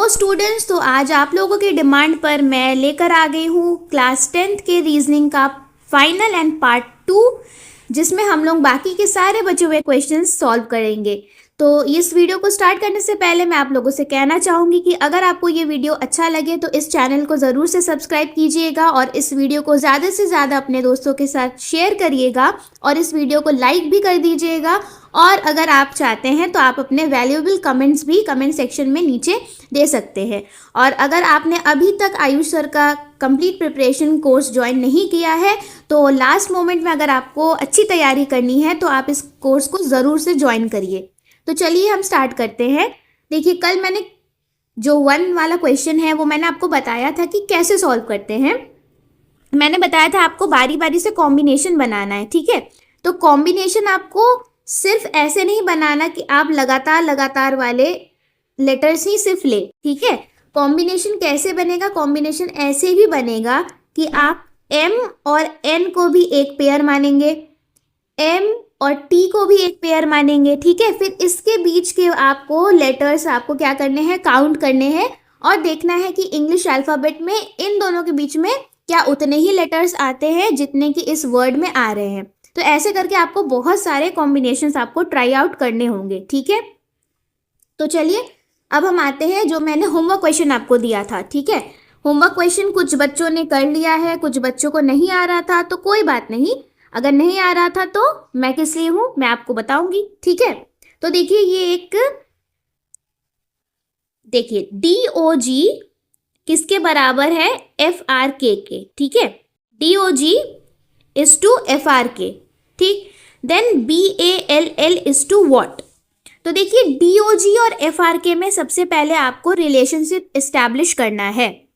Hello students, तो आज आप लोगों की डिमांड पर मैं लेकर आ गई हूँ क्लास 10th के रीजनिंग का फाइनल एंड पार्ट 2, जिसमें हम लोग बाकी के सारे बचे हुए क्वेश्चंस सॉल्व करेंगे। तो इस वीडियो को स्टार्ट करने से पहले मैं आप लोगों से कहना चाहूँगी कि अगर आपको ये वीडियो अच्छा लगे तो इस चैनल को ज़रूर से सब्सक्राइब कीजिएगा और इस वीडियो को ज़्यादा से ज़्यादा अपने दोस्तों के साथ शेयर करिएगा और इस वीडियो को लाइक भी कर दीजिएगा। और अगर आप चाहते हैं तो आप अपने वैल्यूएबल कमेंट्स भी कमेंट सेक्शन में नीचे दे सकते हैं। और अगर आपने अभी तक आयुष सर का कंप्लीट प्रिपरेशन कोर्स ज्वाइन नहीं किया है तो लास्ट मोमेंट में अगर आपको अच्छी तैयारी करनी है तो आप इस कोर्स को ज़रूर से ज्वाइन करिए। तो चलिए हम स्टार्ट करते हैं। देखिए, कल मैंने जो 1 वाला क्वेश्चन है वो मैंने आपको बताया था कि कैसे सॉल्व करते हैं। मैंने बताया था आपको बारी बारी से कॉम्बिनेशन बनाना है, ठीक है। तो कॉम्बिनेशन आपको सिर्फ ऐसे नहीं बनाना कि आप लगातार वाले लेटर्स ही सिर्फ ले, ठीक है। कॉम्बिनेशन कैसे बनेगा? कॉम्बिनेशन ऐसे भी बनेगा कि आप M और N को भी एक पेयर मानेंगे, M और T को भी एक पेयर मानेंगे, ठीक है। फिर इसके बीच के आपको लेटर्स आपको क्या करने हैं? काउंट करने हैं और देखना है कि इंग्लिश अल्फ़ाबेट में इन दोनों के बीच में क्या उतने ही लेटर्स आते हैं जितने कि इस वर्ड में आ रहे हैं। तो ऐसे करके आपको बहुत सारे कॉम्बिनेशंस आपको ट्राई आउट करने होंगे, ठीक है। तो चलिए अब हम आते हैं जो मैंने होमवर्क क्वेश्चन आपको दिया था, ठीक है। होमवर्क क्वेश्चन कुछ बच्चों ने कर लिया है, कुछ बच्चों को नहीं आ रहा था, तो कोई बात नहीं। अगर नहीं आ रहा था तो मैं किस लिए हूँ, मैं आपको बताऊंगी, ठीक है। तो देखिए, ये एक देखिए DOG किसके बराबर है? FRK के, ठीक है। DOG इज टू FRK, ठीक। Then BALL is to what? तो देखिए, DOG और FRK में सबसे पहले आपको रिलेशनशिप एस्टैब्लिश करना है।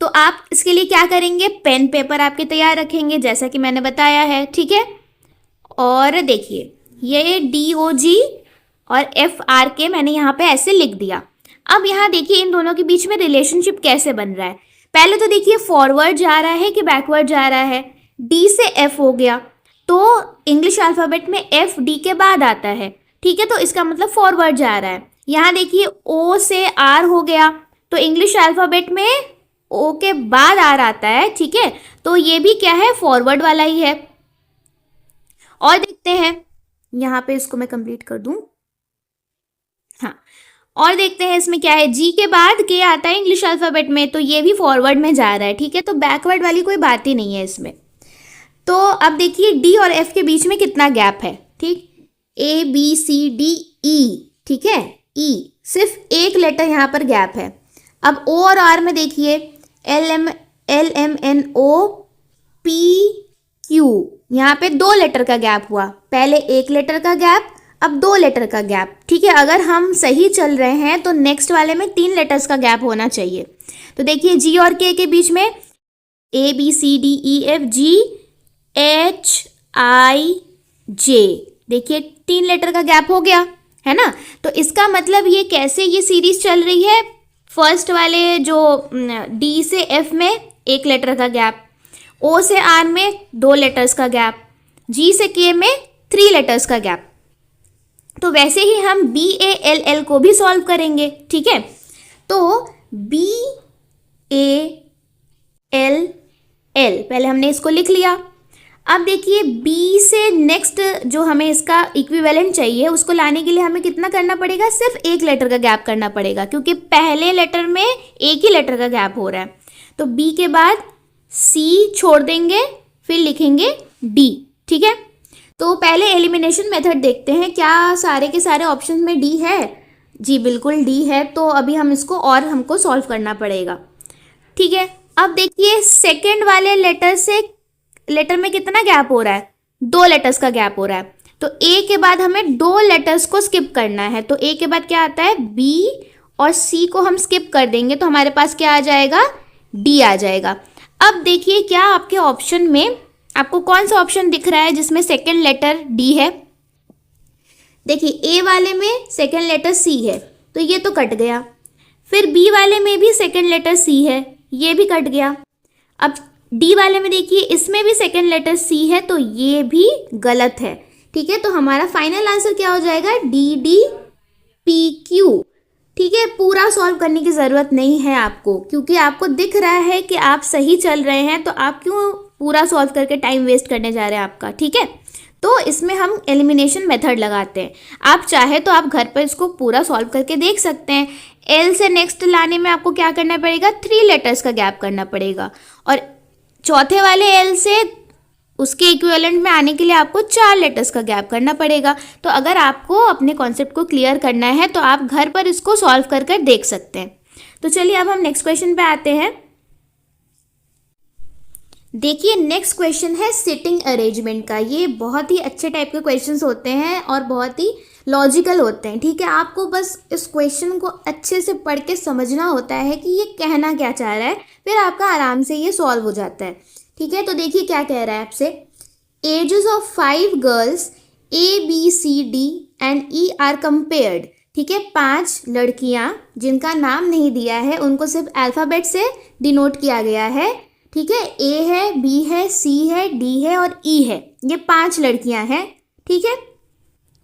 तो आप इसके लिए क्या करेंगे? पेन पेपर आपके तैयार रखेंगे जैसा कि मैंने बताया है, ठीक है। और देखिए, ये DOG और FRK मैंने यहाँ पे ऐसे लिख दिया। अब यहाँ देखिए इन दोनों के बीच में रिलेशनशिप कैसे बन रहा है। पहले तो देखिए फॉरवर्ड जा रहा है कि बैकवर्ड जा रहा है। D से F हो गया तो इंग्लिश अल्फ़ाबेट में F D के बाद आता है, ठीक है। तो इसका मतलब फॉरवर्ड जा रहा है। यहाँ देखिए O से R हो गया तो इंग्लिश अल्फ़ाबेट में O के बाद R आता है, ठीक है। तो ये भी क्या है? फॉरवर्ड वाला ही है। और देखते हैं, यहाँ पे इसको मैं कंप्लीट कर दूं। हाँ, और देखते हैं इसमें क्या है। G के बाद K आता है इंग्लिश अल्फ़ाबेट में तो ये भी फॉरवर्ड में जा रहा है, ठीक है। तो बैकवर्ड वाली कोई बात ही नहीं है इसमें। तो अब देखिए D और F के बीच में कितना गैप है, ठीक। ABCDE, ठीक है। E सिर्फ एक लेटर यहाँ पर गैप है। अब O और R में देखिए LMNOPQ, यहाँ पे 2 लेटर का गैप हुआ। पहले 1 लेटर का गैप, अब 2 लेटर का गैप, ठीक है। अगर हम सही चल रहे हैं तो नेक्स्ट वाले में 3 लेटर्स का गैप होना चाहिए। तो देखिए G और K के बीच में ABCDEFG HIJ, देखिए 3 लेटर का गैप हो गया है ना। तो इसका मतलब ये कैसे ये सीरीज चल रही है? फर्स्ट वाले जो D से F में 1 लेटर का गैप, O से R में 2 लेटर्स का गैप, G से K में 3 लेटर्स का गैप। तो वैसे ही हम BALL को भी सॉल्व करेंगे, ठीक है। तो BALL पहले हमने इसको लिख लिया। अब देखिए B से नेक्स्ट जो हमें इसका इक्विवेलेंट चाहिए उसको लाने के लिए हमें कितना करना पड़ेगा? सिर्फ 1 लेटर का गैप करना पड़ेगा क्योंकि पहले लेटर में एक ही लेटर का गैप हो रहा है। तो B के बाद C छोड़ देंगे, फिर लिखेंगे D, ठीक है। तो पहले एलिमिनेशन मेथड देखते हैं। क्या सारे के सारे ऑप्शन में D है? जी बिल्कुल D है। तो अभी हम इसको और हमको सॉल्व करना पड़ेगा, ठीक है। अब देखिए सेकेंड वाले लेटर में कितना गैप हो रहा है? 2 लेटर्स का गैप हो रहा है। तो A के बाद हमें 2 लेटर्स को स्किप करना है। तो A के बाद क्या आता है? B और C को हम स्किप कर देंगे तो हमारे पास क्या आ जाएगा? D आ जाएगा। अब देखिए क्या आपके ऑप्शन में आपको कौन सा ऑप्शन दिख रहा है जिसमें सेकेंड लेटर D है? देखिए A वाले में सेकेंड लेटर C है तो ये तो कट गया। फिर B वाले में भी सेकेंड लेटर C है, ये भी कट गया। अब D वाले में देखिए इसमें भी सेकेंड लेटर C है तो ये भी गलत है, ठीक है। तो हमारा फाइनल आंसर क्या हो जाएगा? DDPQ, ठीक है, पूरा सॉल्व करने की ज़रूरत नहीं है आपको, क्योंकि आपको दिख रहा है कि आप सही चल रहे हैं, तो आप क्यों पूरा सॉल्व करके टाइम वेस्ट करने जा रहे हैं आपका। ठीक है, तो इसमें हम एलिमिनेशन मेथड लगाते हैं। आप चाहे तो आप घर पर इसको पूरा सॉल्व करके देख सकते हैं। एल से नेक्स्ट लाने में आपको क्या करना पड़ेगा, 3 लेटर्स का गैप करना पड़ेगा, और चौथे वाले एल से उसके इक्विवेलेंट में आने के लिए आपको 4 लेटर्स का गैप करना पड़ेगा। तो अगर आपको अपने कॉन्सेप्ट को क्लियर करना है तो आप घर पर इसको सॉल्व कर कर देख सकते हैं। तो चलिए अब हम नेक्स्ट क्वेश्चन पे आते हैं। देखिए नेक्स्ट क्वेश्चन है सिटिंग अरेंजमेंट का। ये बहुत ही अच्छे टाइप के क्वेश्चंस होते हैं और बहुत ही लॉजिकल होते हैं। ठीक है, आपको बस इस क्वेश्चन को अच्छे से पढ़ के समझना होता है कि ये कहना क्या चाह रहा है, फिर आपका आराम से ये सॉल्व हो जाता है। ठीक है, तो देखिए क्या कह रहा है आपसे। Ages of 5 girls ABCD and E are compared. ठीक है, 5 लड़कियां जिनका नाम नहीं दिया है, उनको सिर्फ अल्फ़ाबेट से डिनोट किया गया है। ठीक है, A है, B है, C है, D है और E है। ये 5 लड़कियां हैं। ठीक है,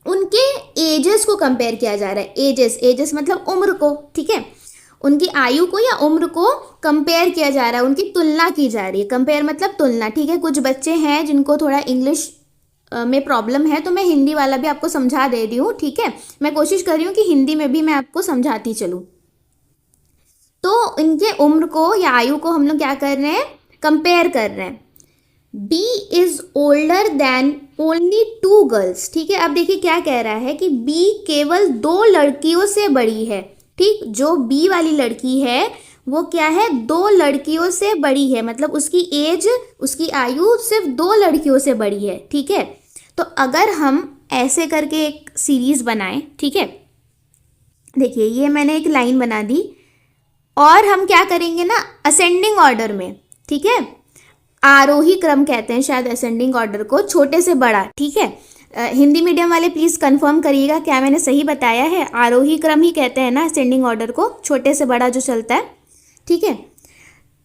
उनके एजेस को कंपेयर किया जा रहा है। एजेस मतलब उम्र को। ठीक है, उनकी आयु को या उम्र को कंपेयर किया जा रहा है, उनकी तुलना की जा रही है। कंपेयर मतलब तुलना। ठीक है, कुछ बच्चे हैं जिनको थोड़ा इंग्लिश में प्रॉब्लम है, तो मैं हिंदी वाला भी आपको समझा दे रही हूँ। ठीक है, मैं कोशिश कर रही हूँ कि हिंदी में भी मैं आपको समझाती चलूँ। तो इनके उम्र को या आयु को हम लोग क्या कर रहे हैं, कंपेयर कर रहे हैं। B is older than only 2 girls. ठीक है, अब देखिए क्या कह रहा है कि B केवल 2 लड़कियों से बड़ी है। ठीक, जो B वाली लड़की है वो क्या है, 2 लड़कियों से बड़ी है, मतलब उसकी एज, उसकी आयु सिर्फ 2 लड़कियों से बड़ी है। ठीक है, तो अगर हम ऐसे करके एक सीरीज बनाएं, ठीक है, देखिए ये मैंने एक लाइन बना दी, और हम क्या करेंगे ना, असेंडिंग ऑर्डर में। ठीक है, आरोही क्रम कहते हैं शायद असेंडिंग ऑर्डर को, छोटे से बड़ा। ठीक है, हिंदी मीडियम वाले प्लीज़ कंफर्म करिएगा क्या मैंने सही बताया है। आरोही क्रम ही कहते हैं ना असेंडिंग ऑर्डर को, छोटे से बड़ा जो चलता है। ठीक है,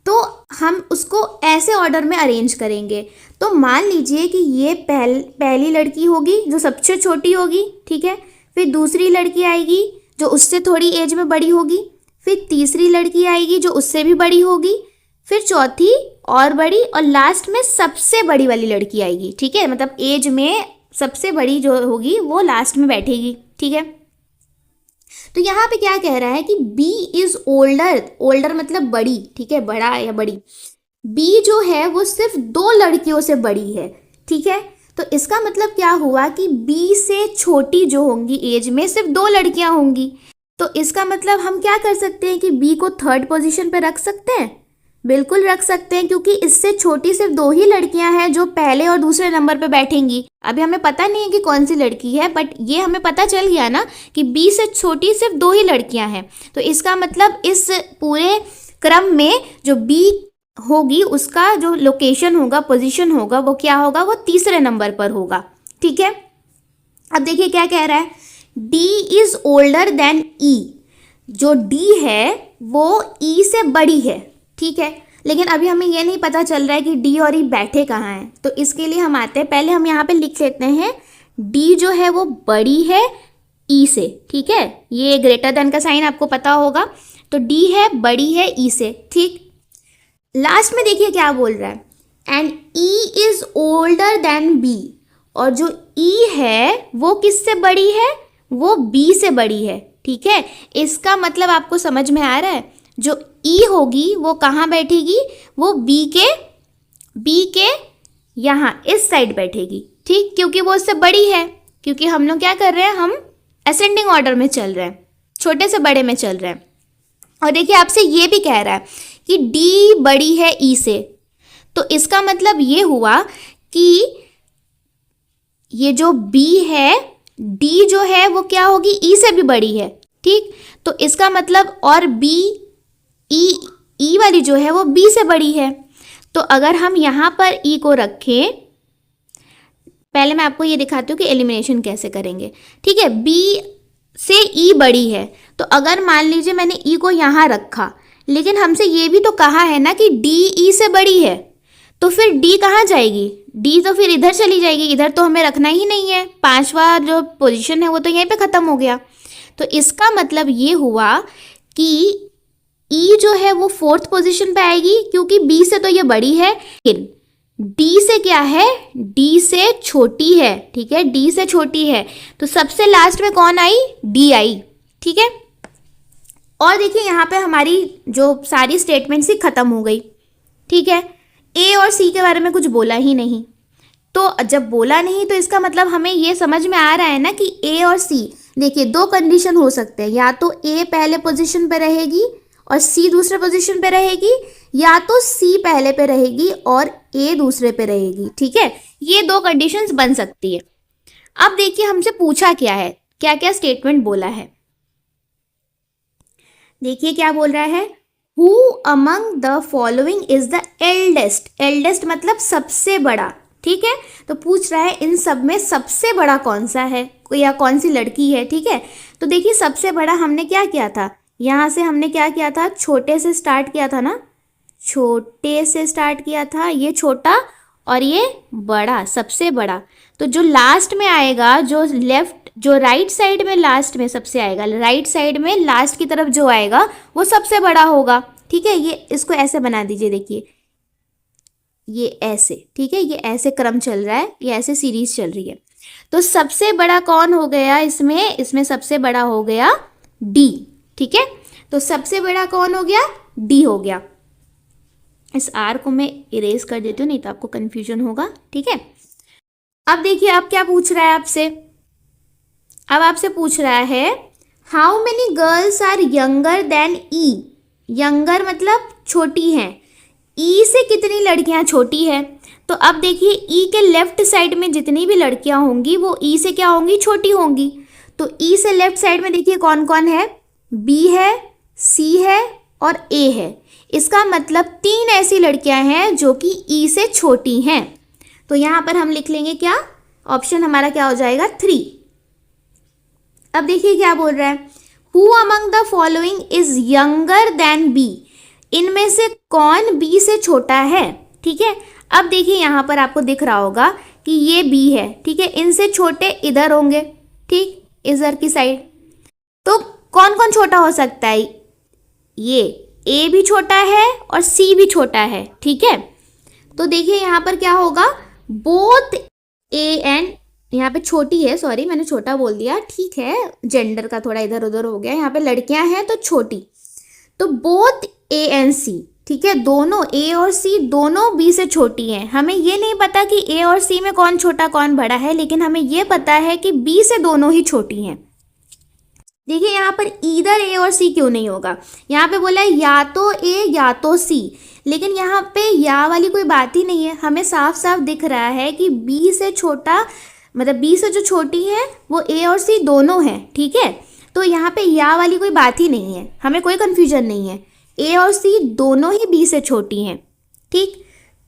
तो हम उसको ऐसे ऑर्डर में अरेंज करेंगे। तो मान लीजिए कि ये पहली लड़की होगी जो सबसे छोटी होगी। ठीक है, फिर दूसरी लड़की आएगी जो उससे थोड़ी एज में बड़ी होगी, फिर तीसरी लड़की आएगी जो उससे भी बड़ी होगी, फिर चौथी और बड़ी, और लास्ट में सबसे बड़ी वाली लड़की आएगी। ठीक है, मतलब एज में सबसे बड़ी जो होगी वो लास्ट में बैठेगी। ठीक है, तो यहाँ पे क्या कह रहा है कि B इज ओल्डर मतलब बड़ी। ठीक है, बड़ा या बड़ी। B जो है वो सिर्फ 2 लड़कियों से बड़ी है। ठीक है, तो इसका मतलब क्या हुआ कि B से छोटी जो होंगी एज में सिर्फ 2 लड़कियां होंगी। तो इसका मतलब हम क्या कर सकते हैं कि B को 3rd पोजीशन पे रख सकते हैं। बिल्कुल रख सकते हैं, क्योंकि इससे छोटी सिर्फ 2 ही लड़कियां हैं जो पहले और दूसरे नंबर पे बैठेंगी। अभी हमें पता नहीं है कि कौन सी लड़की है, बट ये हमें पता चल गया ना कि B से छोटी सिर्फ 2 ही लड़कियां हैं। तो इसका मतलब इस पूरे क्रम में जो B होगी उसका जो लोकेशन होगा, पोजीशन होगा, वो क्या होगा, वो तीसरे नंबर पर होगा। ठीक है, अब देखिए क्या कह रहा है, D is older than E। जो D है वो E से बड़ी है। ठीक है, लेकिन अभी हमें ये नहीं पता चल रहा है कि D और E बैठे कहाँ हैं। तो इसके लिए हम आते हैं, पहले हम यहाँ पे लिख लेते हैं D जो है वो बड़ी है E से। ठीक है, ये ग्रेटर देन का साइन आपको पता होगा, तो D है, बड़ी है E से। ठीक, लास्ट में देखिए क्या बोल रहा है, and E is older than B। और जो E है वो किससे बड़ी है, वो B से बड़ी है। ठीक है, इसका मतलब आपको समझ में आ रहा है, जो E होगी वो कहाँ बैठेगी, वो B के यहाँ इस साइड बैठेगी। ठीक, क्योंकि वो उससे बड़ी है, क्योंकि हम लोग क्या कर रहे हैं, हम असेंडिंग ऑर्डर में चल रहे हैं, छोटे से बड़े में चल रहे हैं। और देखिए आपसे ये भी कह रहा है कि D बड़ी है E से, तो इसका मतलब ये हुआ कि ये जो B है, D जो है वो क्या होगी, E से भी बड़ी है। ठीक, तो इसका मतलब और E वाली जो है वो B से बड़ी है। तो अगर हम यहाँ पर E को रखें, पहले मैं आपको ये दिखाती हूँ कि एलिमिनेशन कैसे करेंगे। ठीक है, B से E बड़ी है, तो अगर मान लीजिए मैंने E को यहाँ रखा, लेकिन हमसे ये भी तो कहा है ना कि D E से बड़ी है, तो फिर D कहाँ जाएगी, D तो फिर इधर चली जाएगी, इधर तो हमें रखना ही नहीं है। 5वां जो पोजीशन है वो तो यहीं पे ख़त्म हो गया। तो इसका मतलब ये हुआ कि ई जो है वो 4th पोजीशन पे आएगी, क्योंकि बी से तो ये बड़ी है, लेकिन डी से क्या है, डी से छोटी है। ठीक है, डी से छोटी है, तो सबसे लास्ट में कौन आई, डी आई। ठीक है, और देखिए यहाँ पे हमारी जो सारी स्टेटमेंट्स ही खत्म हो गई। ठीक है, ए और सी के बारे में कुछ बोला ही नहीं, तो जब बोला नहीं तो इसका मतलब हमें ये समझ में आ रहा है ना कि ए और सी, देखिए दो कंडीशन हो सकते हैं, या तो ए पहले पोजीशन पे रहेगी और सी दूसरे पोजीशन पे रहेगी, या तो सी पहले पे रहेगी और ए दूसरे पे रहेगी। ठीक है, ये दो कंडीशंस बन सकती है। अब देखिए हमसे पूछा क्या है, क्या क्या स्टेटमेंट बोला है। देखिए क्या बोल रहा है, who among the following is the eldest. Eldest मतलब सबसे बड़ा। ठीक है, तो पूछ रहा है इन सब में सबसे बड़ा कौन सा है या कौन सी लड़की है। ठीक है, तो देखिए सबसे बड़ा हमने क्या किया था, यहाँ से हमने क्या किया था, छोटे से स्टार्ट किया था ना, छोटे से स्टार्ट किया था, ये छोटा और ये बड़ा, सबसे बड़ा। तो जो लास्ट में आएगा, जो लेफ्ट जो राइट साइड में लास्ट में सबसे आएगा, राइट साइड में लास्ट की तरफ जो आएगा वो सबसे बड़ा होगा। ठीक है, ये इसको ऐसे बना दीजिए, देखिए ये ऐसे। ठीक है, ये ऐसे क्रम चल रहा है, ये ऐसे सीरीज चल रही है। तो सबसे बड़ा कौन हो गया इसमें, इसमें सबसे बड़ा हो गया डी। ठीक है, तो सबसे बड़ा कौन हो गया, डी हो गया। इस आर को मैं इरेज कर देती हूँ, नहीं तो आपको कंफ्यूजन होगा। ठीक है, अब देखिए अब क्या पूछ रहा है आपसे, अब आपसे पूछ रहा है how many girls are younger than E. Younger मतलब छोटी हैं, ई से कितनी लड़कियां छोटी हैं। तो अब देखिए ई के लेफ्ट साइड में जितनी भी लड़कियां होंगी वो ई से क्या होंगी, छोटी होंगी। तो ई से लेफ्ट साइड में देखिए कौन कौन है, बी है, सी है और ए है। इसका मतलब 3 ऐसी लड़कियां हैं जो कि ई से छोटी हैं। तो यहाँ पर हम लिख लेंगे क्या, ऑप्शन हमारा क्या हो जाएगा, 3। अब देखिए क्या बोल रहा है, who among the following is younger than B. इनमें से कौन बी से छोटा है। ठीक है, अब देखिए यहाँ पर आपको दिख रहा होगा कि ये बी है। ठीक है, इनसे छोटे इधर होंगे, ठीक, इधर की साइड। तो कौन कौन छोटा हो सकता है, ये ए भी छोटा है और सी भी छोटा है। ठीक है, तो देखिए यहाँ पर क्या होगा, बोथ ए एंड, यहाँ पे छोटी है, सॉरी मैंने छोटा बोल दिया, ठीक है, जेंडर का थोड़ा इधर उधर हो गया, यहाँ पे लड़कियां हैं तो छोटी। तो बोथ ए एंड सी, ठीक है, दोनों ए और सी दोनों बी से छोटी हैं। हमें ये नहीं पता कि ए और सी में कौन छोटा कौन बड़ा है, लेकिन हमें ये पता है कि बी से दोनों ही छोटी हैं। देखिए यहाँ पर इधर ए और सी क्यों नहीं होगा, यहाँ पे बोला है या तो ए या तो सी, लेकिन यहाँ पे या वाली कोई बात ही नहीं है। हमें साफ साफ दिख रहा है कि बी से छोटा, मतलब बी से जो छोटी है वो ए और सी दोनों हैं। ठीक है, तो यहाँ पे या वाली कोई बात ही नहीं है, हमें कोई कन्फ्यूजन नहीं है, ए और सी दोनों ही बी से छोटी हैं। ठीक,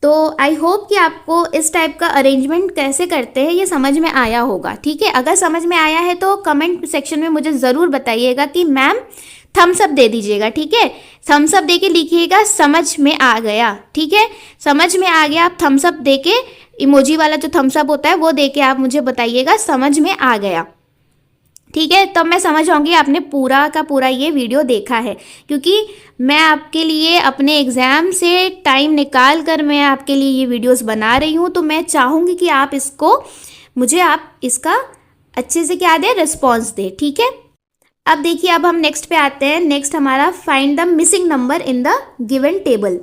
तो आई होप कि आपको इस टाइप का अरेंजमेंट कैसे करते हैं ये समझ में आया होगा। ठीक है, अगर समझ में आया है तो कमेंट सेक्शन में मुझे ज़रूर बताइएगा कि मैम थम्स अप दे दीजिएगा। ठीक है, थम्स अप दे के लिखिएगा समझ में आ गया। ठीक है, समझ में आ गया, आप थम्स अप दे के, इमोजी वाला जो थम्स अप होता है वो दे के आप मुझे बताइएगा समझ में आ गया। ठीक है, तब मैं समझ आऊँगी आपने पूरा का पूरा ये वीडियो देखा है, क्योंकि मैं आपके लिए अपने एग्ज़ाम से टाइम निकाल कर मैं आपके लिए ये वीडियोस बना रही हूँ। तो मैं चाहूँगी कि आप इसको मुझे आप इसका अच्छे से क्या दें, रिस्पॉन्स दें। ठीक है, अब देखिए अब हम नेक्स्ट पे आते हैं। नेक्स्ट हमारा find the missing number in the given table.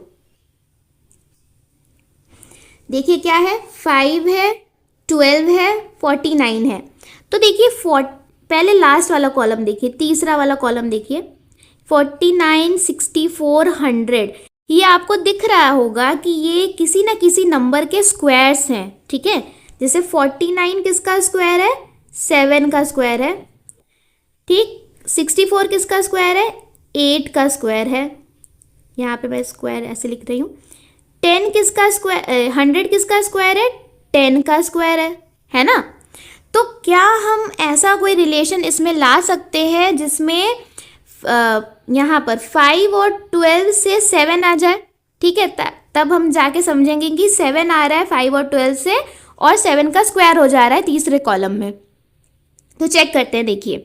देखिए क्या है, 5 है, 12 है, 49 है। तो देखिए पहले लास्ट वाला कॉलम देखिए, तीसरा वाला कॉलम देखिए, 49, 64, 100। ये आपको दिख रहा होगा कि ये किसी ना किसी नंबर के स्क्वायर्स हैं। ठीक है, जैसे 49 किसका स्क्वायर है, 7 का स्क्वायर है। ठीक, 64 किसका स्क्वायर है, 8 का स्क्वायर है। यहाँ पे मैं स्क्वायर ऐसे लिख रही हूँ। 10 किसका स्क्वायर, 100 किसका स्क्वायर है, 10 का स्क्वायर है ना। तो क्या हम ऐसा कोई रिलेशन इसमें ला सकते हैं जिसमें यहाँ पर 5 और 12 से 7 आ जाए। ठीक है, तब हम जाके समझेंगे कि 7 आ रहा है 5 और 12 से, और 7 का स्क्वायर हो जा रहा है तीसरे कॉलम में। तो चेक करते हैं, देखिए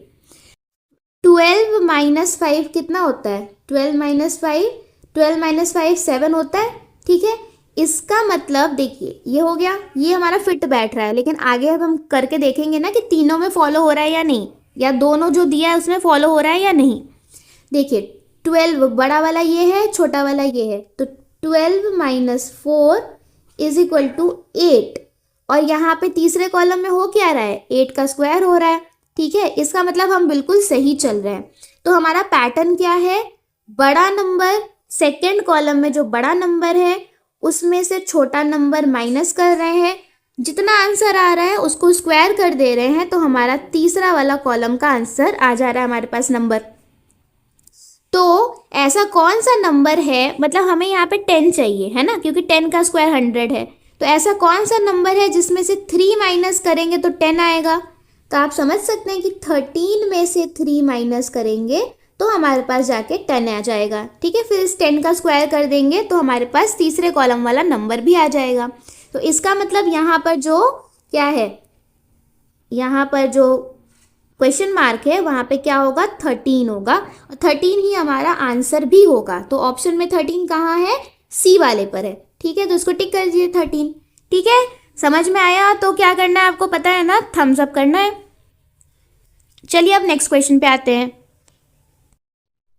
12 माइनस 5 कितना होता है? 12 माइनस 5 7 होता है, ठीक है। इसका मतलब देखिए ये हो गया, ये हमारा फिट बैठ रहा है, लेकिन आगे अब हम करके देखेंगे ना कि तीनों में फॉलो हो रहा है या नहीं, या दोनों जो दिया है उसमें फॉलो हो रहा है या नहीं। देखिए 12 बड़ा वाला ये है, छोटा वाला ये है, तो 12 माइनस 4 इज इक्वल टू 8, और यहाँ पे तीसरे कॉलम में हो क्या रहा है? 8 का स्क्वायर हो रहा है, ठीक है। इसका मतलब हम बिल्कुल सही चल रहे हैं। तो हमारा पैटर्न क्या है? बड़ा नंबर, सेकेंड कॉलम में जो बड़ा नंबर है उसमें से छोटा नंबर माइनस कर रहे हैं, जितना आंसर आ रहा है उसको स्क्वायर कर दे रहे हैं, तो हमारा तीसरा वाला कॉलम का आंसर आ जा रहा है हमारे पास नंबर। तो ऐसा कौन सा नंबर है, मतलब हमें यहाँ पे 10 चाहिए है ना, क्योंकि 10 का स्क्वायर 100 है, तो ऐसा कौन सा नंबर है जिसमें से 3 माइनस करेंगे तो 10 आएगा? तो आप समझ सकते हैं कि 13 में से 3 माइनस करेंगे तो हमारे पास जाके 10 आ जाएगा, ठीक है। फिर इस 10 का स्क्वायर कर देंगे तो हमारे पास तीसरे कॉलम वाला नंबर भी आ जाएगा। तो इसका मतलब यहाँ पर जो क्या है, यहाँ पर जो क्वेश्चन मार्क है वहाँ पे क्या होगा? 13 होगा, और 13 ही हमारा आंसर भी होगा। तो ऑप्शन में 13 कहाँ है? सी वाले पर है, ठीक है। तो इसको टिक कर दीजिए 13, ठीक है। समझ में आया? तो क्या करना है आपको पता है ना, थम्स अप करना है। चलिए अब नेक्स्ट क्वेश्चन पे आते हैं।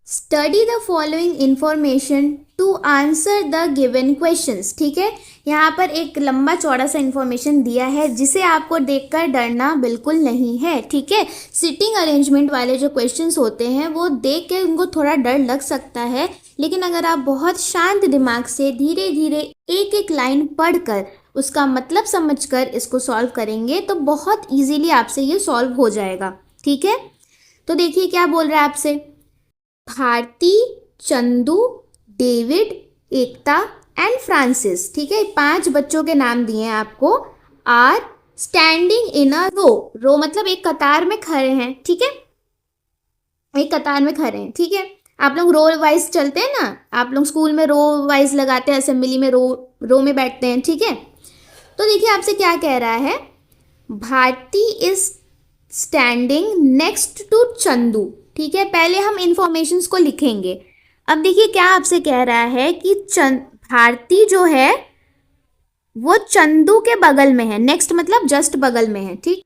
Study the following information to answer the given questions, ठीक है। यहाँ पर एक लंबा चौड़ा सा इंफॉर्मेशन दिया है जिसे आपको देखकर डरना बिल्कुल नहीं है, ठीक है। सिटिंग अरेंजमेंट वाले जो क्वेश्चंस होते हैं वो देख के उनको थोड़ा डर लग सकता है, लेकिन अगर आप बहुत शांत दिमाग से धीरे धीरे एक एक लाइन पढ़कर उसका मतलब समझकर इसको सॉल्व करेंगे तो बहुत ईजीली आपसे ये सॉल्व हो जाएगा, ठीक है। तो देखिए क्या बोल रहा है आपसे, Bharti, Chandu, David, Ekta and Francis, ठीक है। 5 बच्चों के नाम दिए हैं आपको। आर स्टैंडिंग इन अ रो, रो मतलब एक कतार में खड़े हैं, ठीक है, एक कतार में खड़े हैं, ठीक है। आप लोग रो वाइज चलते हैं ना, आप लोग स्कूल में रो वाइज लगाते हैं, असेंबली में रो में बैठते हैं, ठीक है। तो देखिए आपसे क्या कह रहा है, Bharti is standing next to Chandu, ठीक है। पहले हम इंफॉर्मेशंस को लिखेंगे। अब देखिए क्या आपसे कह रहा है कि भारती जो है वो चंदू के बगल में है, नेक्स्ट मतलब जस्ट बगल में है, ठीक।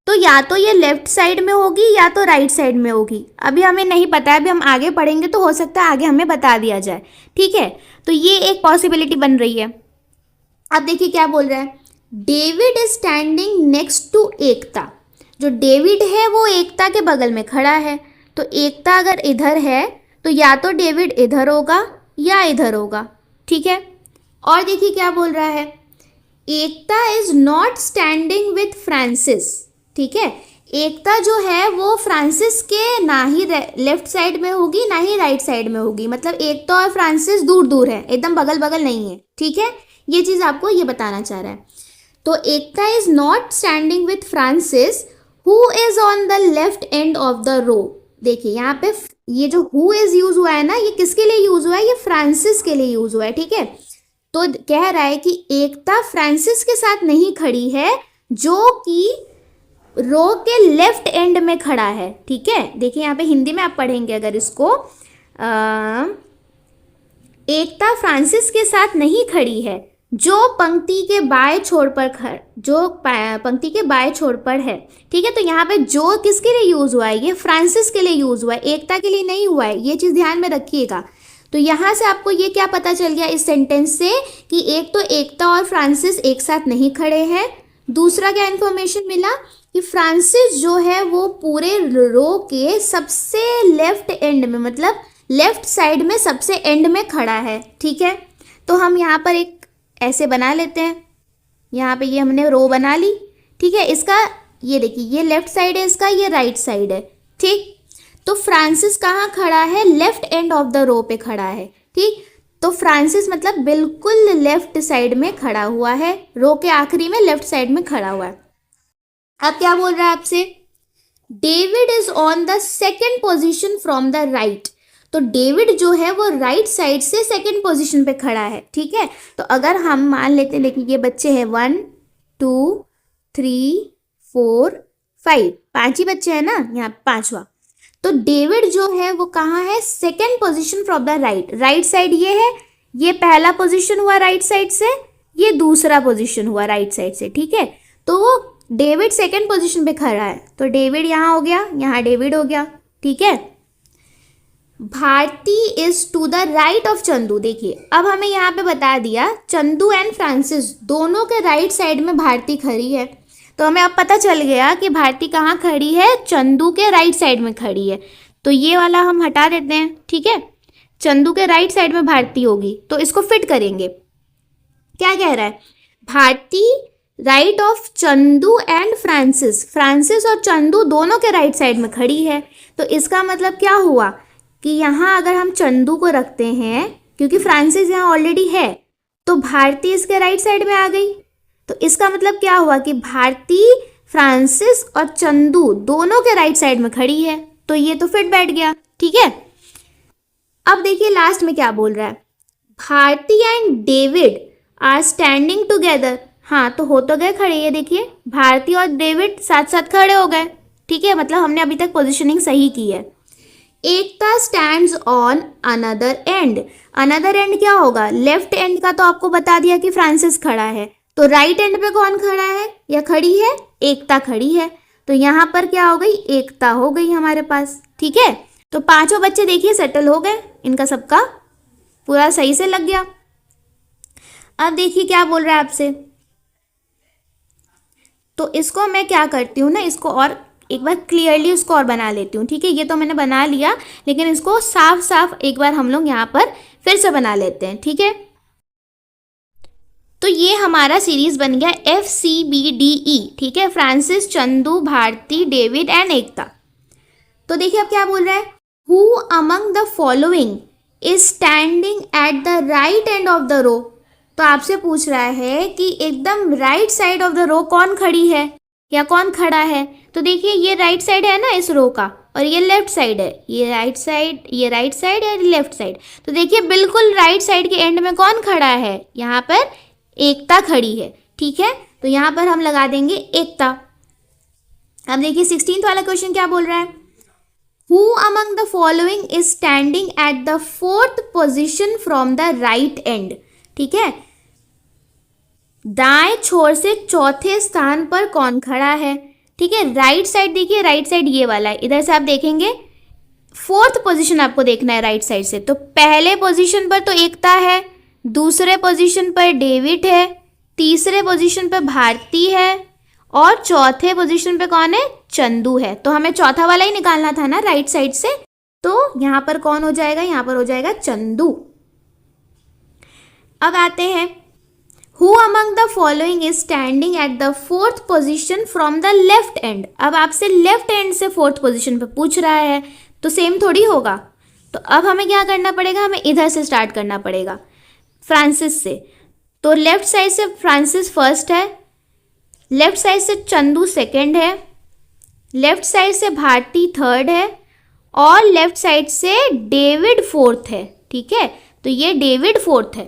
तो या तो ये लेफ्ट साइड में होगी या तो राइट साइड में होगी, अभी हमें नहीं पता है, अभी हम आगे पढ़ेंगे तो हो सकता है आगे हमें बता दिया जाए, ठीक है। तो ये एक पॉसिबिलिटी बन रही है। अब देखिए क्या बोल रहा है, David is standing next to Ekta, जो डेविड है वो एकता के बगल में खड़ा है, तो एकता अगर इधर है तो या तो डेविड इधर होगा या इधर होगा, ठीक है। और देखिए क्या बोल रहा है, Ekta is not standing with Francis, ठीक है। एकता जो है वो फ्रांसिस के ना ही लेफ्ट साइड में होगी ना ही राइट साइड में होगी, मतलब एकता और फ्रांसिस दूर दूर है, एकदम बगल बगल नहीं है, ठीक है। ये चीज़ आपको ये बताना चाह रहा है। तो Ekta is not standing with Francis who is on the left end of the row. देखिए यहाँ पे ये जो हु इज यूज हुआ है ना, ये किसके लिए यूज हुआ है? ये फ्रांसिस के लिए यूज हुआ है, ठीक है। तो कह रहा है कि एकता फ्रांसिस के साथ नहीं खड़ी है, जो कि रो के लेफ्ट एंड में खड़ा है, ठीक है। देखिए यहाँ पे हिंदी में आप पढ़ेंगे अगर इसको, एकता फ्रांसिस के साथ नहीं खड़ी है जो पंक्ति के बाएं छोर पर जो पंक्ति के बाएं छोर पर है, ठीक है। तो यहाँ पे जो किसके लिए यूज हुआ है? ये फ्रांसिस के लिए यूज हुआ है, एकता के लिए नहीं हुआ है, ये चीज़ ध्यान में रखिएगा। तो यहाँ से आपको ये क्या पता चल गया इस सेंटेंस से कि एक तो एकता और फ्रांसिस एक साथ नहीं खड़े हैं, दूसरा क्या इन्फॉर्मेशन मिला कि फ्रांसिस जो है वो पूरे रो के सबसे लेफ्ट एंड में, मतलब लेफ्ट साइड में सबसे एंड में खड़ा है, ठीक है। तो हम यहाँ पर एक ऐसे बना लेते हैं, यहाँ पे ये हमने रो बना ली, ठीक है। इसका ये देखिए ये लेफ्ट साइड है, इसका ये राइट साइड है, ठीक। तो फ्रांसिस कहाँ खड़ा है? Left end of the row पे खड़ा है, ठीक। तो फ्रांसिस मतलब बिल्कुल लेफ्ट साइड में खड़ा हुआ है, रो के आखिरी में लेफ्ट साइड में खड़ा हुआ है। अब क्या बोल रहा है आपसे, David is on the second position from the right. तो डेविड जो है वो राइट साइड से सेकंड पोजीशन पे खड़ा है, ठीक है। तो अगर हम मान लेते हैं, देखिए ये बच्चे हैं 1 2 3 4 5, 5 ही बच्चे हैं ना, यहाँ 5वां। तो डेविड जो है वो कहाँ है, second position from the right, right side ये है, ये पहला पोजीशन हुआ राइट साइड से, ये दूसरा पोजीशन हुआ राइट साइड से, ठीक है। तो वो डेविड सेकेंड पोजीशन पे खड़ा है, तो डेविड यहाँ हो गया, यहाँ डेविड हो गया, ठीक है। Bharti is to the right of Chandu, देखिए अब हमें यहाँ पे बता दिया चंदू एंड फ्रांसिस दोनों के राइट साइड में भारती खड़ी है, तो हमें अब पता चल गया कि भारती कहाँ खड़ी है, चंदू के राइट साइड में खड़ी है। तो ये वाला हम हटा देते हैं, ठीक है। चंदू के राइट साइड में भारती होगी, तो इसको फिट करेंगे। क्या कह रहा है, Bharti right of Chandu and Francis, Francis और चंदू दोनों के राइट साइड में खड़ी है। तो इसका मतलब क्या हुआ कि यहाँ अगर हम चंदू को रखते हैं, क्योंकि फ्रांसिस यहाँ ऑलरेडी है, तो भारती इसके राइट साइड में आ गई। तो इसका मतलब क्या हुआ कि भारती, फ्रांसिस और चंदू दोनों के राइट साइड में खड़ी है, तो ये तो फिट बैठ गया, ठीक है। अब देखिए लास्ट में क्या बोल रहा है, Bharti and David are standing together, हाँ तो हो तो गए खड़े, ये देखिए भारती और डेविड साथ साथ खड़े हो गए, ठीक है। मतलब हमने अभी तक पोजीशनिंग सही की है। Ekta stands on another end, another end क्या होगा, लेफ्ट एंड का तो आपको बता दिया कि फ्रांसिस खड़ा है, तो राइट एंड पे कौन खड़ा है या खड़ी है, एकता खड़ी है। तो यहाँ पर क्या हो गई, एकता हो गई हमारे पास, ठीक है। तो पांचों बच्चे देखिए सेटल हो गए, इनका सबका पूरा सही से लग गया। अब देखिए क्या बोल रहा है आपसे, तो इसको मैं क्या करती हूँ ना, इसको और एक बार क्लियरली उसको और बना लेती हूँ, ठीक है। ये तो मैंने बना लिया, लेकिन इसको साफ साफ एक बार हम लोग यहाँ पर फिर से बना लेते हैं, ठीक है। तो ये हमारा सीरीज बन गया FCBDE, ठीक है, Francis, Chandu, Bharti, David and Ekta. तो देखिए अब क्या बोल रहा है, who among the following is standing at the right end of the row. तो आपसे पूछ रहा है कि एकदम right side of the row कौन खड़ी है या कौन खड़ा है। तो देखिए ये राइट साइड है ना इस रो का, और ये लेफ्ट साइड है, ये राइट साइड, ये राइट साइड और लेफ्ट साइड। तो देखिए बिल्कुल राइट साइड के एंड में कौन खड़ा है, यहाँ पर एकता खड़ी है, ठीक है। तो यहाँ पर हम लगा देंगे एकता। अब देखिए 16th वाला क्वेश्चन क्या बोल रहा है, who among the following is standing at the fourth position from the right and, ठीक है। दाएं छोर से चौथे स्थान पर कौन खड़ा है, ठीक है। राइट साइड देखिए, राइट साइड ये वाला है, इधर से आप देखेंगे फोर्थ पोजीशन आपको देखना है राइट साइड से। तो पहले पोजीशन पर तो एकता है, दूसरे पोजीशन पर डेविड है, तीसरे पोजीशन पर भारती है और चौथे पोजीशन पे कौन है, चंदू है। तो हमें चौथा वाला ही निकालना था ना राइट साइड से, तो यहाँ पर कौन हो जाएगा, यहाँ पर हो जाएगा चंदू। अब आते हैं, who among the following is standing at the fourth position from the left and. अब आपसे लेफ्ट एंड से फोर्थ पोजीशन पे पूछ रहा है, तो सेम थोड़ी होगा। तो अब हमें क्या करना पड़ेगा, हमें इधर से स्टार्ट करना पड़ेगा, फ्रांसिस से। तो लेफ्ट साइड से फ्रांसिस फर्स्ट है, लेफ्ट साइड से चंदू सेकंड है, लेफ्ट साइड से भारती थर्ड है और लेफ्ट साइड से डेविड फोर्थ है, ठीक है। तो ये डेविड फोर्थ है,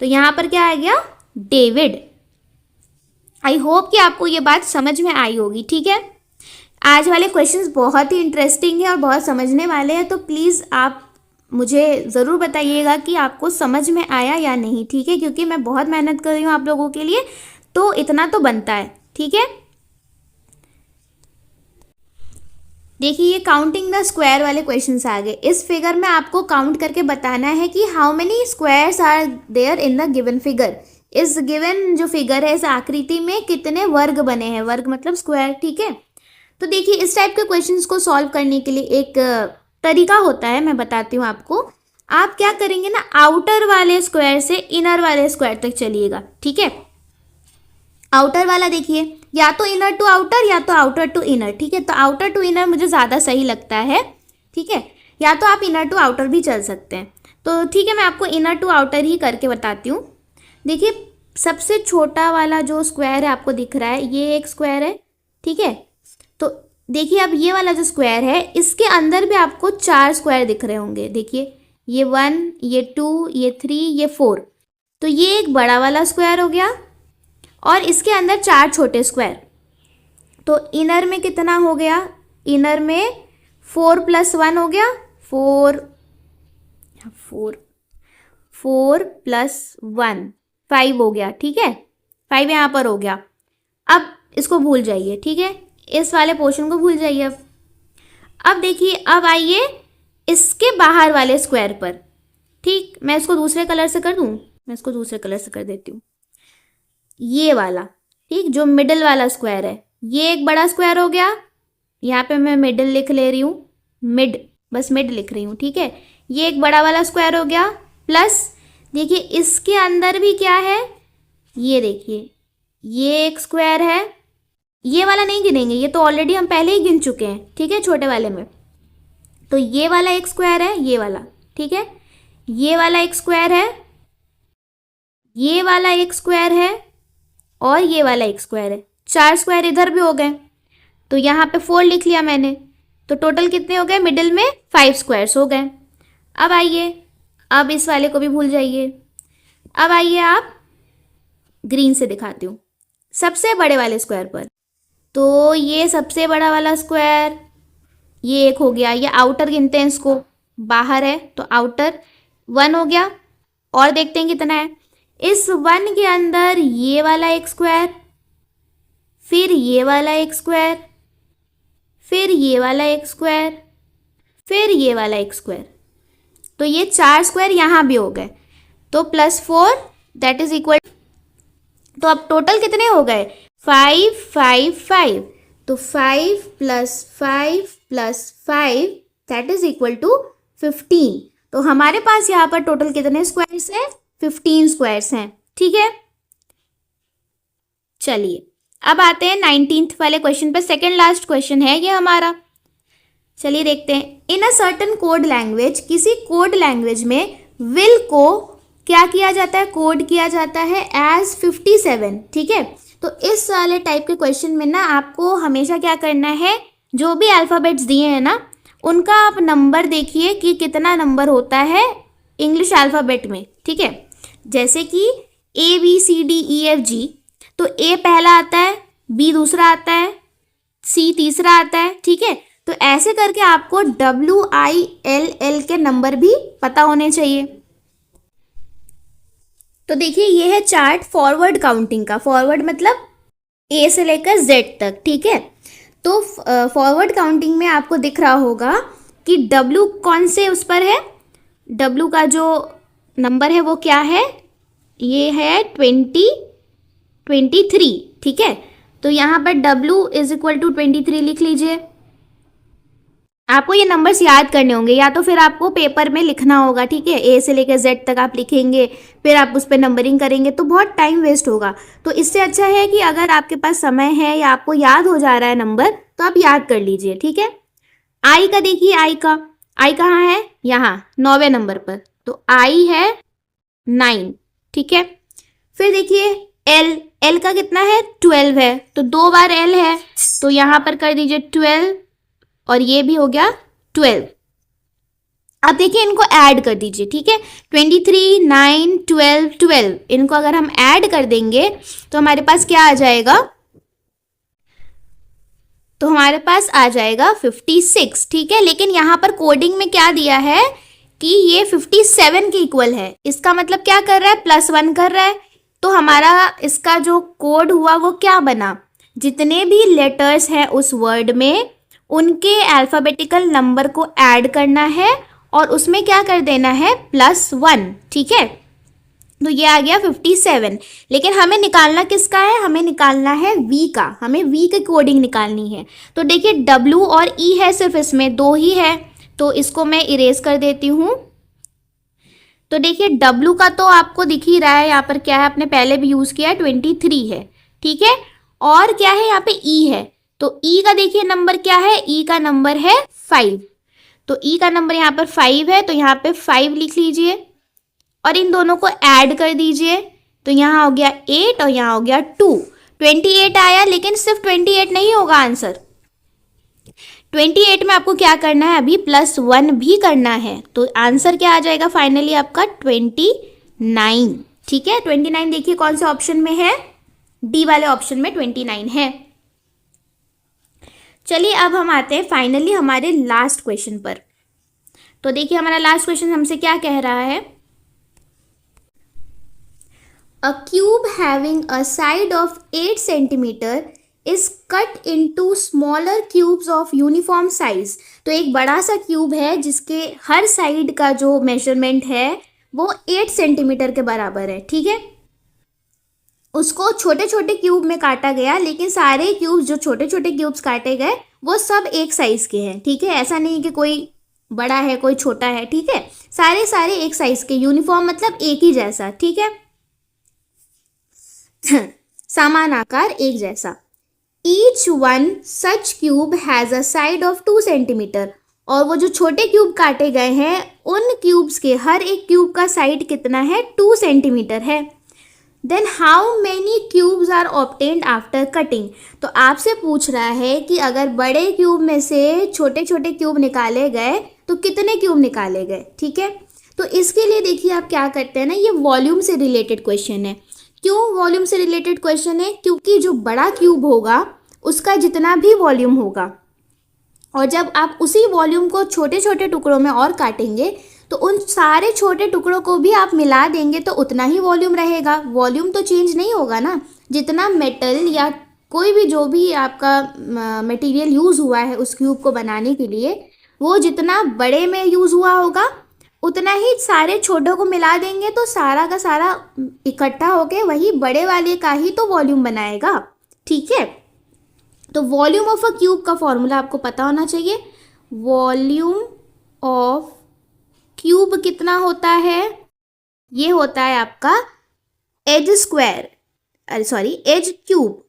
तो यहाँ पर क्या आ गया, डेविड। आई होप कि आपको ये बात समझ में आई होगी, ठीक है। आज वाले क्वेश्चंस बहुत ही इंटरेस्टिंग है और बहुत समझने वाले हैं, तो प्लीज़ आप मुझे ज़रूर बताइएगा कि आपको समझ में आया या नहीं, ठीक है, क्योंकि मैं बहुत मेहनत कर रही हूँ आप लोगों के लिए, तो इतना तो बनता है, ठीक है। देखिए ये काउंटिंग द स्क्वायर वाले क्वेश्चंस आ गए। इस फिगर में आपको काउंट करके बताना है कि how many squares are there in the given figure. इस गिवन जो फिगर है, इस आकृति में कितने वर्ग बने हैं, वर्ग मतलब स्क्वायर, ठीक है। तो देखिए इस टाइप के क्वेश्चंस को सॉल्व करने के लिए एक तरीका होता है, मैं बताती हूँ आपको। आप क्या करेंगे ना, आउटर वाले स्क्वायर से इनर वाले स्क्वायर तक चलिएगा, ठीक है। आउटर वाला देखिए, या तो इनर टू आउटर या तो आउटर टू इनर, ठीक है। तो आउटर टू इनर मुझे ज़्यादा सही लगता है, ठीक है, या तो आप इनर टू आउटर भी चल सकते हैं। तो ठीक है, मैं आपको इनर टू आउटर ही करके बताती हूँ। देखिए सबसे छोटा वाला जो स्क्वायर है आपको दिख रहा है, ये एक स्क्वायर है, ठीक है। तो देखिए अब ये वाला जो स्क्वायर है, इसके अंदर भी आपको 4 स्क्वायर दिख रहे होंगे। देखिए ये 1, ये 2, ये 3, ये 4। तो ये एक बड़ा वाला स्क्वायर हो गया और इसके अंदर 4 छोटे स्क्वायर। तो इनर में कितना हो गया, इनर में 4 + 1 हो गया 4, 4 + 1 5 हो गया, ठीक है, 5 यहाँ पर हो गया। अब इसको भूल जाइए, ठीक है, इस वाले पोर्शन को भूल जाइए। अब देखिए, अब आइए इसके बाहर वाले स्क्वायर पर। ठीक, मैं इसको दूसरे कलर से कर दूं, मैं इसको दूसरे कलर से कर देती हूँ। ये वाला, ठीक, जो मिडिल वाला स्क्वायर है, ये एक बड़ा स्क्वायर हो गया। यहाँ पे मैं मिडिल लिख ले रही हूँ, मिड, बस मिड लिख रही हूँ, ठीक है। ये एक बड़ा वाला स्क्वायर हो गया, प्लस देखिए इसके अंदर भी क्या है, ये देखिए, ये एक स्क्वायर है। ये वाला नहीं गिनेंगे, ये तो ऑलरेडी हम पहले ही गिन चुके हैं, ठीक है, छोटे वाले में। तो ये वाला एक स्क्वायर है, ये वाला, ठीक है, ये वाला एक स्क्वायर है, ये वाला एक स्क्वायर है, और ये वाला एक स्क्वायर है। 4 स्क्वायर इधर भी हो गए, तो यहाँ पे 4 लिख लिया मैंने। तो टोटल कितने हो गए, मिडिल में 5 स्क्वायर्स हो गए। अब आइए, अब इस वाले को भी भूल जाइए। अब आइए आप ग्रीन से दिखाती हूँ, सबसे बड़े वाले स्क्वायर पर। तो ये सबसे बड़ा वाला स्क्वायर, ये एक हो गया, ये आउटर गिनते हैं इसको, बाहर है तो आउटर 1 हो गया। और देखते हैं कितना है, इस 1 के अंदर ये वाला एक स्क्वायर, फिर ये वाला एक स्क्वायर, फिर ये वाला एक स्क्वायर, फिर ये वाला एक स्क्वायर। तो ये 4 स्क्वायर यहाँ भी हो गए। तो +4 दैट इज इक्वल, तो अब टोटल कितने हो गए, 5 5 5। तो 5 + 5 + 5 दैट इज इक्वल टू 15। तो हमारे पास यहाँ पर टोटल कितने स्क्वायर्स हैं, 15 स्क्वायर्स हैं, ठीक है। चलिए अब आते हैं 19th वाले क्वेश्चन पे, सेकेंड लास्ट क्वेश्चन है ये हमारा। चलिए देखते हैं। इन अ सर्टन कोड लैंग्वेज, किसी कोड लैंग्वेज में विल को क्या किया जाता है, कोड किया जाता है एज 57, ठीक है। तो इस वाले टाइप के क्वेश्चन में ना आपको हमेशा क्या करना है, जो भी अल्फ़ाबेट्स दिए हैं ना, उनका आप नंबर देखिए कि कितना नंबर होता है इंग्लिश अल्फ़ाबेट में, ठीक है। जैसे कि ABCDEFG, तो A पहला आता है, B दूसरा आता है, C तीसरा आता है, ठीक है। तो ऐसे करके आपको WILL के नंबर भी पता होने चाहिए। तो देखिए ये है चार्ट फॉरवर्ड काउंटिंग का, फॉरवर्ड मतलब A से लेकर Z तक, ठीक है। तो फॉरवर्ड काउंटिंग में आपको दिख रहा होगा कि W कौन से उस पर है, W का जो नंबर है वो क्या है, ये है 23, ठीक है। तो यहाँ पर W = 23 लिख लीजिए। आपको ये नंबर्स याद करने होंगे, या तो फिर आपको पेपर में लिखना होगा, ठीक है। A से लेकर Z तक आप लिखेंगे, फिर आप उस पर नंबरिंग करेंगे तो बहुत टाइम वेस्ट होगा। तो इससे अच्छा है कि अगर आपके पास समय है या आपको याद हो जा रहा है नंबर, तो आप याद कर लीजिए, ठीक है। I का देखिए, I कहाँ है, यहाँ 9वें नंबर पर, तो I है 9, ठीक है। फिर देखिए L का कितना है, 12 है, तो 2 बार L है, तो यहाँ पर कर दीजिए 12, और ये भी हो गया 12। अब देखिए इनको ऐड कर दीजिए, ठीक है। 23, 9, 12, 12, इनको अगर हम ऐड कर देंगे तो हमारे पास क्या आ जाएगा, तो हमारे पास आ जाएगा 56, ठीक है। लेकिन यहाँ पर कोडिंग में क्या दिया है कि ये 57 के इक्वल है। इसका मतलब क्या कर रहा है, +1 कर रहा है। तो हमारा इसका जो कोड हुआ वो क्या बना, जितने भी लेटर्स हैं उस वर्ड में उनके अल्फ़ाबेटिकल नंबर को ऐड करना है और उसमें क्या कर देना है, +1, ठीक है। तो ये आ गया 57। लेकिन हमें निकालना किसका है, हमें निकालना है V का, हमें V की कोडिंग निकालनी है। तो देखिए W और E है, सिर्फ इसमें 2 ही है, तो इसको मैं इरेज कर देती हूँ। तो देखिए W का तो आपको दिख ही रहा है, यहाँ पर क्या है, आपने पहले भी यूज़ किया है, 23 है, ठीक है। और क्या है, यहाँ पे E है, तो E का देखिए नंबर क्या है, E का नंबर है 5। तो E का नंबर यहाँ पर 5 है, तो यहाँ पे 5 लिख लीजिए और इन दोनों को ऐड कर दीजिए। तो यहाँ हो गया 8 और यहाँ हो गया 2, 28 आया। लेकिन सिर्फ 28 नहीं होगा आंसर, 28 में आपको क्या करना है, अभी +1 भी करना है। तो आंसर क्या आ जाएगा फाइनली आपका 29, ठीक है। 29 देखिए कौन से ऑप्शन में है, डी वाले ऑप्शन में 29 है। चलिए अब हम आते हैं फाइनली हमारे लास्ट क्वेश्चन पर। तो देखिए हमारा लास्ट क्वेश्चन हमसे क्या कह रहा है। अ cube having a side of 8 centimetre is cut into smaller cubes of uniform size. तो एक बड़ा सा क्यूब है जिसके हर साइड का जो मेजरमेंट है वो 8 सेंटीमीटर के बराबर है, ठीक है। उसको छोटे छोटे क्यूब में काटा गया, लेकिन सारे क्यूब्स जो छोटे छोटे क्यूब्स काटे गए वो सब एक साइज के हैं, ठीक है। ऐसा नहीं कि कोई बड़ा है कोई छोटा है, ठीक है। सारे सारे एक साइज के, यूनिफॉर्म मतलब एक ही जैसा, ठीक है। समान आकार एक जैसा। Each one such cube has a side of 2 centimetre. और वो जो छोटे क्यूब काटे गए हैं उन क्यूब्स के हर एक क्यूब का साइड कितना है, 2 सेंटीमीटर है। Then how many cubes are obtained after cutting. तो आपसे पूछ रहा है कि अगर बड़े क्यूब में से छोटे छोटे क्यूब निकाले गए तो कितने क्यूब निकाले गए, ठीक है। तो इसके लिए देखिए आप क्या करते हैं ना, ये वॉल्यूम से रिलेटेड क्वेश्चन है। क्यों वॉल्यूम से रिलेटेड क्वेश्चन है, क्योंकि जो बड़ा क्यूब होगा उसका जितना भी वॉल्यूम होगा, और जब आप उसी वॉल्यूम को छोटे छोटे टुकड़ों में और काटेंगे तो उन सारे छोटे टुकड़ों को भी आप मिला देंगे तो उतना ही वॉल्यूम रहेगा। वॉल्यूम तो चेंज नहीं होगा ना। जितना मेटल या कोई भी जो भी आपका मटेरियल यूज़ हुआ है उस क्यूब को बनाने के लिए, वो जितना बड़े में यूज़ हुआ होगा उतना ही सारे छोटों को मिला देंगे तो सारा का सारा इकट्ठा होके वही बड़े वाले का ही तो वॉल्यूम बनाएगा, ठीक है। तो वॉल्यूम ऑफ अ क्यूब का फॉर्मूला आपको पता होना चाहिए। वॉल्यूम ऑफ क्यूब कितना होता है, ये होता है आपका एज स्क्वायर, अरे सॉरी एज क्यूब,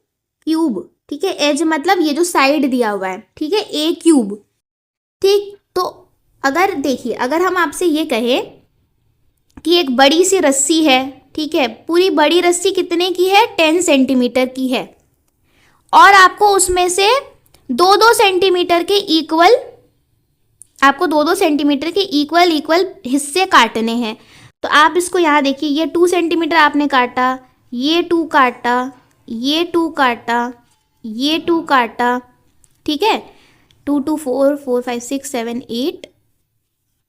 क्यूब, ठीक है। एज मतलब ये जो साइड दिया हुआ है, ठीक है, ए क्यूब, ठीक। तो अगर देखिए अगर हम आपसे ये कहें कि एक बड़ी सी रस्सी है, ठीक है, पूरी बड़ी रस्सी कितने की है, 10 सेंटीमीटर की है, और आपको उसमें से 2-2 सेंटीमीटर के इक्वल, आपको 2-2 सेंटीमीटर के इक्वल हिस्से काटने हैं। तो आप इसको यहाँ देखिए, ये 2 सेंटीमीटर आपने काटा, ये 2 काटा, ये 2 काटा, ये 2 काटा, ठीक है। 2 2 4 4 5 6 7 8,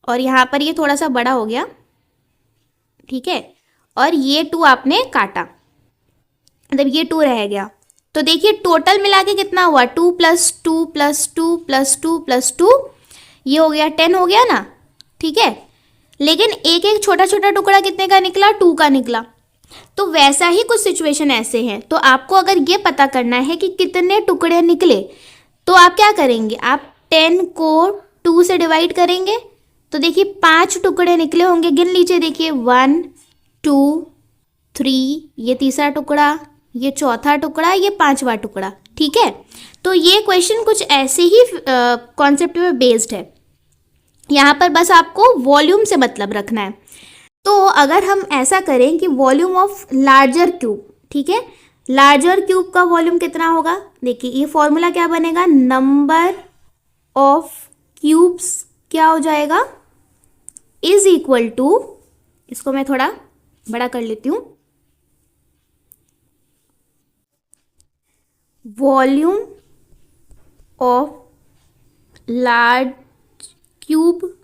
और यहाँ पर ये थोड़ा सा बड़ा हो गया, ठीक है, और ये 2 आपने काटा, मतलब ये 2 रह गया। तो देखिए टोटल मिला के कितना हुआ, 2 + 2 + 2 + 2 + 2, ये हो गया 10 हो गया ना, ठीक है। लेकिन एक एक छोटा छोटा टुकड़ा कितने का निकला, 2 का निकला। तो वैसा ही कुछ सिचुएशन ऐसे हैं। तो आपको अगर ये पता करना है कि कितने टुकड़े निकले तो आप क्या करेंगे, आप 10 को 2 से डिवाइड करेंगे। तो देखिए 5 टुकड़े निकले होंगे, गिन लीजिए, देखिए 1 2 3, ये तीसरा टुकड़ा, ये चौथा टुकड़ा, ये 5वां टुकड़ा, ठीक है। तो ये क्वेश्चन कुछ ऐसे ही कॉन्सेप्ट में बेस्ड है। यहाँ पर बस आपको वॉल्यूम से मतलब रखना है। तो अगर हम ऐसा करें कि वॉल्यूम ऑफ लार्जर क्यूब, ठीक है, लार्जर क्यूब का वॉल्यूम कितना होगा, देखिए ये फॉर्मूला क्या बनेगा, नंबर ऑफ क्यूब्स क्या हो जाएगा, इज इक्वल टू, इसको मैं थोड़ा बड़ा कर लेती हूँ, वॉल्यूम ऑफ लार्ज क्यूब,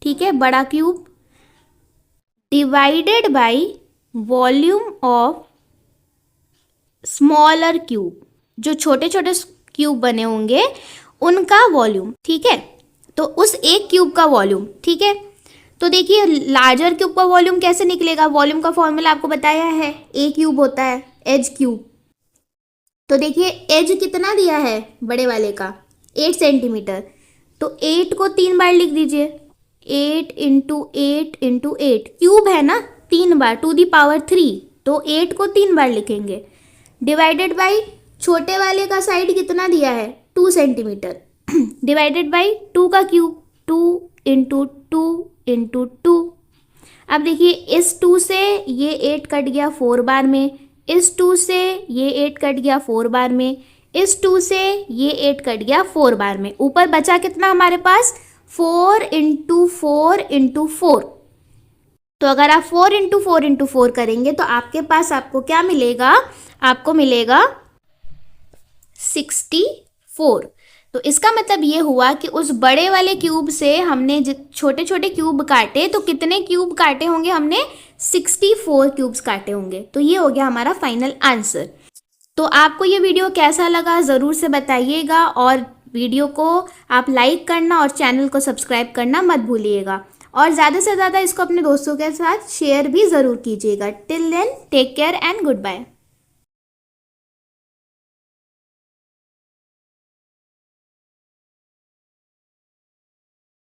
ठीक है, बड़ा cube, divided by volume of smaller cube, जो छोटे छोटे क्यूब बने होंगे उनका वॉल्यूम, ठीक है। तो उस एक क्यूब का वॉल्यूम, ठीक है। तो देखिए लार्जर क्यूब का वॉल्यूम कैसे निकलेगा, वॉल्यूम का फॉर्मूला आपको बताया है, ए क्यूब होता है, एज क्यूब। तो देखिए एज कितना दिया है बड़े वाले का, 8 सेंटीमीटर। तो 8 को 3 बार लिख दीजिए, 8 × 8 × 8, क्यूब है ना, 3 बार, टू दी पावर 3, तो 8 को 3 बार लिखेंगे, डिवाइडेड बाई छोटे वाले का साइड कितना दिया है, 2 सेंटीमीटर, डिवाइडेड बाई 2 का क्यूब, 2 × 2 × 2। अब देखिए इस 2 से ये 8 कट गया 4 बार में, इस 2 से ये 8 कट गया 4 बार में, इस 2 से ये 8 कट गया 4 बार में। ऊपर बचा कितना हमारे पास, 4 × 4 × 4। तो अगर आप 4 × 4 × 4 करेंगे तो आपके पास आपको क्या मिलेगा, आपको मिलेगा 64। तो इसका मतलब ये हुआ कि उस बड़े वाले क्यूब से हमने छोटे छोटे क्यूब काटे, तो कितने क्यूब काटे होंगे हमने? 64 क्यूब्स काटे होंगे। तो ये हो गया हमारा फाइनल आंसर। तो आपको ये वीडियो कैसा लगा ज़रूर से बताइएगा, और वीडियो को आप लाइक करना और चैनल को सब्सक्राइब करना मत भूलिएगा, और ज़्यादा से ज़्यादा इसको अपने दोस्तों के साथ शेयर भी ज़रूर कीजिएगा। Till then take care and good bye.